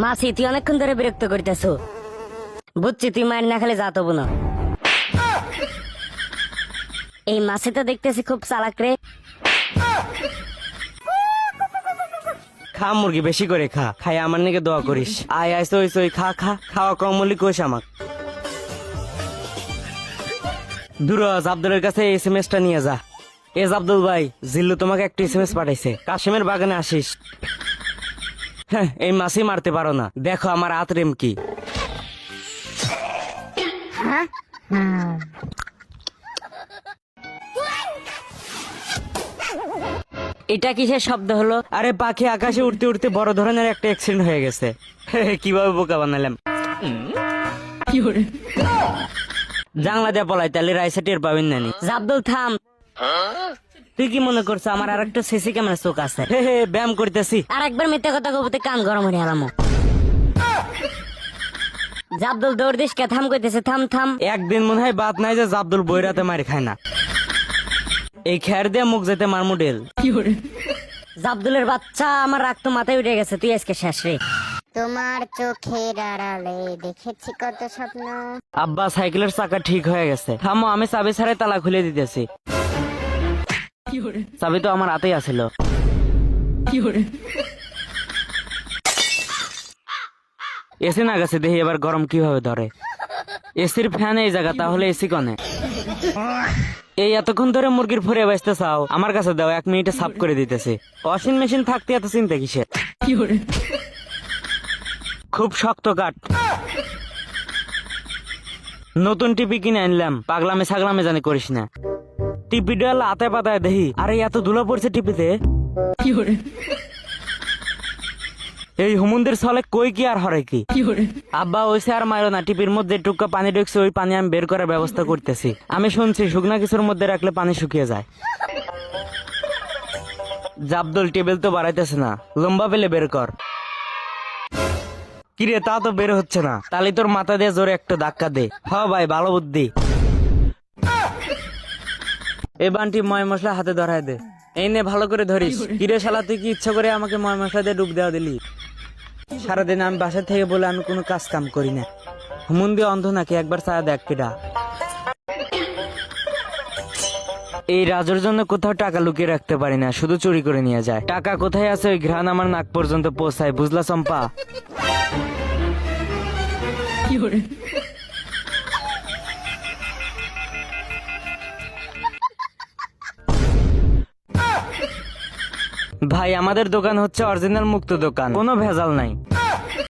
মাসি তুই অনেকক্ষণ ধরে বিরক্ত করতেছ, বুঝছি তুই মায়ের না খেলে যা তবু না। এই মাসি তো দেখতেছি খুব চালাক রে। খা মুরগি বেশি করে খা, খাই আমার নাকি দোয়া করিস। আয় আয় সই সই খা খা, খাওয়া কম বলি কোষ আমাক। দুরজ আব্দুলের কাছে SMS টা নিয়ে যা। আব্দুল ভাই, জিল্লু তোমাকে একটা SMS পাঠাইছে, কাশিমের বাগানে আসিস। হ্যাঁ, এই মাছই মারতে পারো না, দেখো আমার আতরেম কি। এটা কিসের শব্দ হলো? আরে পাখি আকাশে উড়তে উড়তে বড় ধরনের একটা অ্যাক্সিডেন্ট হয়ে গেছে। কিভাবে বোকা বানালাম। জাংলা দিয়ে পলাই তাহলে রাইসা টের পাবেন নানি। আব্দুল থাম, তুই কি মনে করছো আমার আর একটা সিসি ক্যামেরা চোখ আছে? ব্যায়াম করতেছি। আর একবার মিথ্যা কথা কবতে কান গরম হয়ে হারামো। জাবদুল দৌড় দিস কে? থাম কইতেছে, থাম থাম। একদিন মনে হয় বাদ নাই যে জাবদুল বইরাতে মারি খায় না। এই খের দিয়ে মুখ যেতে মার মডেল। জাবদুলের বাচ্চা, আমার রাগ তো মাথায় উঠে গেছে, তুই আজকে শেষ রে। তোমার চোখের আড়ালে দেখেছি কত স্বপ্ন। আব্বা সাইকেলের চাকা ঠিক হয়ে গেছে, থামো আমি চাবি ছাড়াই তালা খুলে দিতেছি। চাবি তো আমার হাতেই আছিল। এসি না গেছে, দেখি এবার গরম কিভাবে ধরে। এসির ফ্যান এই জায়গা, তাহলে এসি কনে? এই এতক্ষণ ধরে মুরগির ফরে বাঁচতে চাও, আমার কাছে দাও, 1 মিনিটে সাফ করে দিতেছি। ওয়াশিং মেশিন থাকতে এত চিন্তা কিসের? খুব শক্ত কাঠ। নতুন টিপি কিনে আনলাম, পাগলামে ছাগলামে জানি করিস না। টিপি ডাল আতায় পাতায় দেখি, আরে এত ধুলো পড়ছে টিপিতে। এই হুমুন্দের ছলে কই কি আর হরে কি। আব্বা ওইসে আর মারো না, টিপির মধ্যে টুকা পানি ঢুকছে, ওই পানি আমি বের করার ব্যবস্থা করতেছি। আমি শুনছি শুকনা কিছুর মধ্যে রাখলে পানি শুকিয়ে যায়। জাবদুল টেবিল তো বাড়াইতেছে না, লম্বা পেলে বের কর। কিরে তা তো বের হচ্ছে না, তালি তোর মাথা দিয়ে জোরে একটা ধাক্কা দে। হ ভাই, ভালো বুদ্ধি। এই বান্টি ময় মশলা হাতে ধরায় দে। এই নে ভালো করে ধরিস। কিরে শালা, তুই কি ইচ্ছা করে আমাকে ময় মশলা দিয়ে ডুব দেওয়া দিলি? সারাদিন আমি বাসা থেকে বলে আমি কোনো কাজ কাম করি না। হুমুন দিয়ে অন্ধ নাকি, একবার ছায়া দেখ কেডা। এই রাজুর জন্য কোথাও টাকা লুকিয়ে রাখতে পারি না, শুধু চুরি করে নিয়ে যায়। টাকা কোথায় আছে ওই ঘ্রাণ আমার নাক পর্যন্ত পৌঁছায়, বুঝলা চম্পা? ভাই আমাদের দোকান হচ্ছে অরিজিনাল মুক্ত দোকান, কোনো ভেজাল নাই।